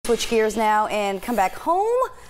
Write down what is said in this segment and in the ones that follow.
Switch gears now and come back home.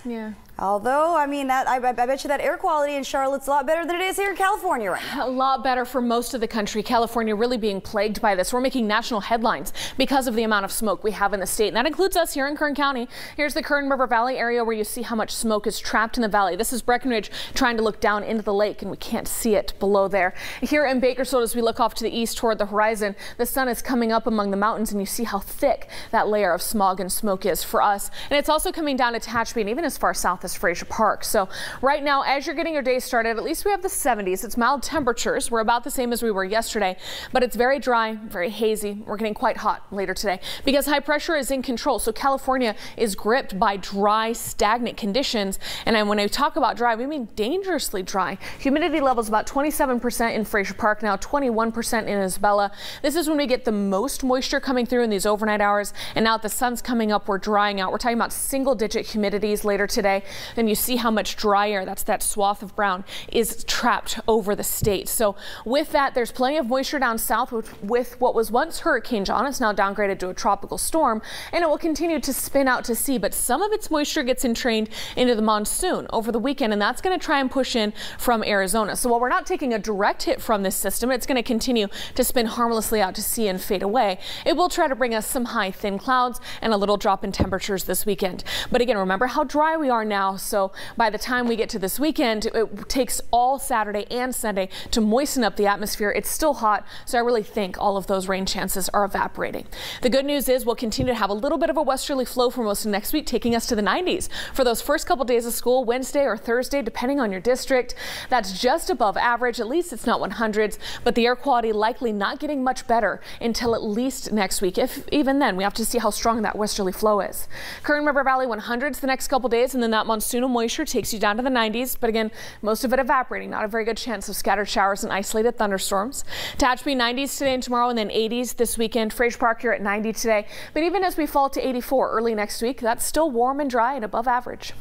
Yeah. Although, I mean, I bet you that air quality in Charlotte's a lot better than it is here in California right now. A lot better for most of the country. California really being plagued by this. We're making national headlines because of the amount of smoke we have in the state. And that includes us here in Kern County. Here's the Kern River Valley area where you see how much smoke is trapped in the valley. This is Breckenridge trying to look down into the lake, and we can't see it below there. Here in Bakersfield, as we look off to the east toward the horizon, the sun is coming up among the mountains, and you see how thick that layer of smog and smoke is for us. And it's also coming down to Tehachapi and even as far south as Frazier Park. So right now, as you're getting your day started, at least we have the 70s. It's mild temperatures. We're about the same as we were yesterday, but it's very dry, very hazy. We're getting quite hot later today because high pressure is in control. So California is gripped by dry, stagnant conditions. And when I talk about dry, we mean dangerously dry. Humidity levels about 27% in Frazier Park, now 21% in Isabella. This is when we get the most moisture coming through in these overnight hours. And now that the sun's coming up, we're drying out. We're talking about single-digit humidities later today. And you see how much dry air, that's that swath of brown, is trapped over the state. So with that, there's plenty of moisture down south with what was once Hurricane John. It's now downgraded to a tropical storm, and it will continue to spin out to sea. But some of its moisture gets entrained into the monsoon over the weekend, and that's going to try and push in from Arizona. So while we're not taking a direct hit from this system, it's going to continue to spin harmlessly out to sea and fade away. It will try to bring us some high, thin clouds and a little drop in temperatures this weekend. But again, remember how dry we are now. So by the time we get to this weekend, it takes all Saturday and Sunday to moisten up the atmosphere. It's still hot, so I really think all of those rain chances are evaporating. The good news is we'll continue to have a little bit of a westerly flow for most of next week, taking us to the 90s for those first couple days of school, Wednesday or Thursday, depending on your district. That's just above average. At least it's not 100s, but the air quality likely not getting much better until at least next week. If even then, we have to see how strong that westerly flow is. Kern River Valley 100s the next couple days, and then that monsoonal moisture takes you down to the 90s, but again, most of it evaporating. Not a very good chance of scattered showers and isolated thunderstorms. Tehachapi 90s today and tomorrow, and then 80s this weekend. Frazier Park here at 90 today. But even as we fall to 84 early next week, that's still warm and dry and above average.